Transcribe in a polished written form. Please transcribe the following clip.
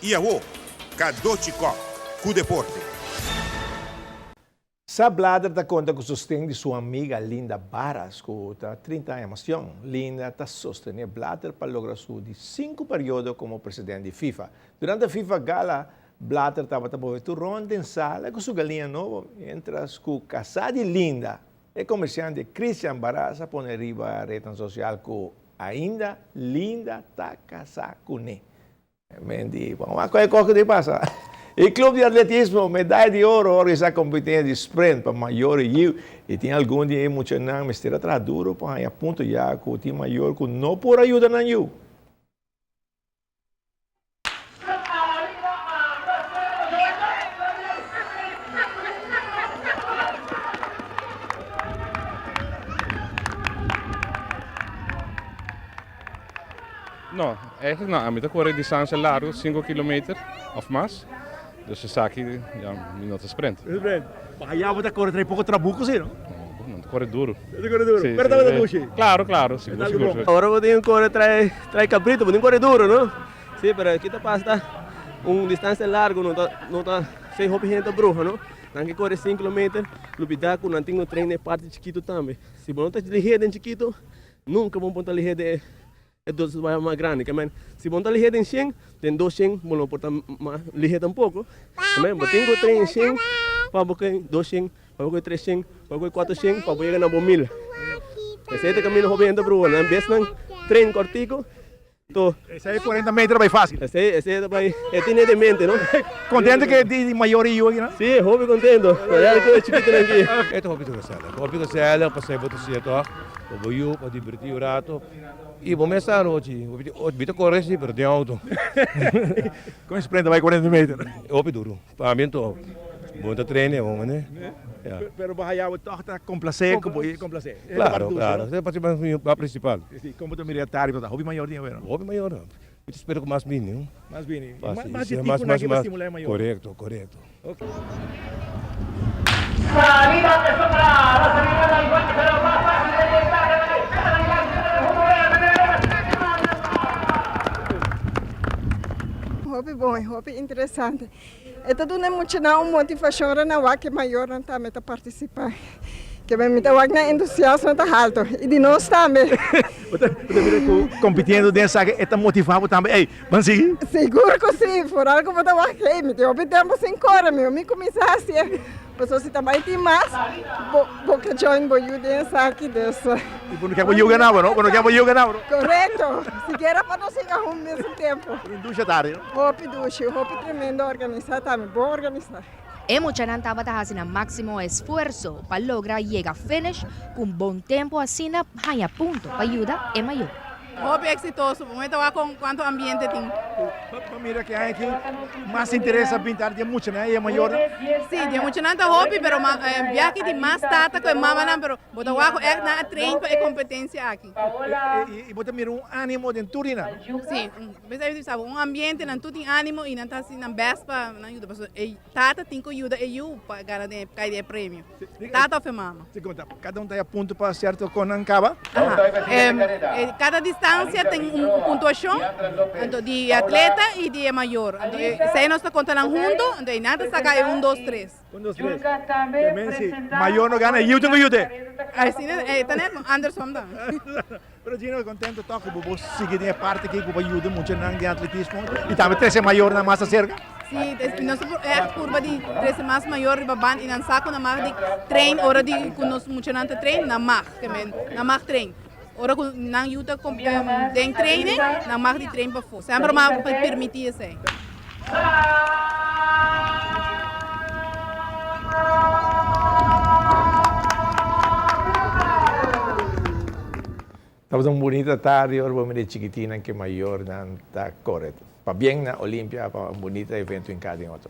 Iaô, Kadochikov, com deporte. Sa Blatter está conta com o sustento de sua amiga Linda Barras, que está 30 anos. Linda está sustentando Blatter para lograr sua de 5 períodos como presidente de FIFA. Durante a FIFA Gala, Blatter estava trabalhando ronda em sala com sua galinha nova, entre com casada de Linda. E comerciante Christian Barras a poner riba a rede social que ainda Linda está casada com ele. Mendi, vamos a ver o que passa. O Clube de Atletismo, medalha de ouro, organiza a competência de sprint para maior e tem algum dia muito não, mas terá atrás duro para a ponto já que o time maior que não por ajuda na you. No, eigenlijk nou, met de corre distanza largo, 5 kilometer of más. Dus je zag hier, ja, minutos sprint. Mas já vou correr pouco trabuco, sim, não? No, corre duro. Corre duro. Sí, Pero sí, estava sí. de luxo. Claro, claro, seguro, seguro. Ahora podemos correr trae cabrito, podemos correr duro, ¿no? Sí, pero aquí te pasa distancia largo, no está sem roupa gente bruja, ¿no? Tem que correr 5 km, lupidar com não tem treino de parte chiquito também. Se você não está ligeiro em chiquito, nunca vamos estar ligeiro de dos mais grande, que se você está ligeiro em 100, tem 200, vamos portar mais ligeiro um pouco. Também, você tem que treinar em 100, para você 200, para você 300, para você 400, para você chegar na 1000. Esse é o caminho roupa gente bruja, não é não treino cortico. Esse aí 40 metros vai fácil. Esse vai, tiene de mente, ¿no? Contente que de maior e eu aqui, não? Sí, hobby contento. Olha que chiquito aqui. Ito hobby ko sala. Hobby ko sala, pasay boto siya to. Pabuyo, padiberti o rato. E bom mesa no chi. Bito corre si per de auto. Com sprint vai 40 metros. Hobby duro. Pamento. Bom treino, bom, né? Pero bahaya toch tá complacer, complacer. Claro, claro. Essa é a parte principal. Sim, como tu militar, tá hobby maior dia, não? Hobby maior. Eu espero que mais bem, não? Mais bem. Fácil. Mais de tipo na que vai estimular maior. Correto, correto. Okay. Hobby bom, hobby interessante. E tudo não é muito não motivação na wak maior não também tá participar. Que bem me tá wak na entusiasmo tá alto e de nós também. Você competindo dessa que é motivado também. Ei, vamos seguir? Seguro que sim, por algo vou tá wak me deu bem tempo sem correr meu, me começar assim. Pessoas se também tem mais, vou que join vou you dessa aqui dessa. E por que vou eu ganhar, não? Quando que vou eu ganhar, não? Correto. Se quer para nós chegar ao mesmo tempo. Ducha tarde, não? Hobby duche, hobby tremendo organizar também, bom organizar. Emocionante estaba haciendo máximo esfuerzo para lograr llegar a finish con buen tiempo así na haya punto para ayuda é maior. Hobby exitoso, vamos ver com quanto ambiente tem. Mira que hay aqui mais interessa pintar de muito, né? É maior. Sim, tem muito nada hobby, pero viaje tem mais tata que mama não, pero bota guaco é na treino e competência aqui. E bota mira ânimo de turina. Sim, você sabe, ambiente não tem ânimo e não tá assim na bespa, não ajuda, porque tata tem que ajuda e eu para garantir de prêmio. Tata ou mama. Se conta, cada tá a ponto para certo com acaba. Cada distância tem pontuação de atleta e de maior. Se nós estamos contando juntos, então nada saca 1, 2, 3. 1, 2, 3. Também se maior não ganha, eu tenho que ajudar. Assim, tá né? Anderson da. Pero Gino, contento toque, vou seguir a parte que vou ajudar muito no atletismo e também 13 maior na massa cerca. Sim, nós é a curva de 13 mais maior baban e não saco na mar de treino, hora de quando nós muito não treino na mar, que na mar treino. Ora quando não ajuda com den treino, na mar de treino para fora. Sempre mais permitir assim. Estamos uma bonita tarde, agora vamos ver chiquitina que maior não está correto. Para bem na Olimpia, para um bonito evento em cada outra.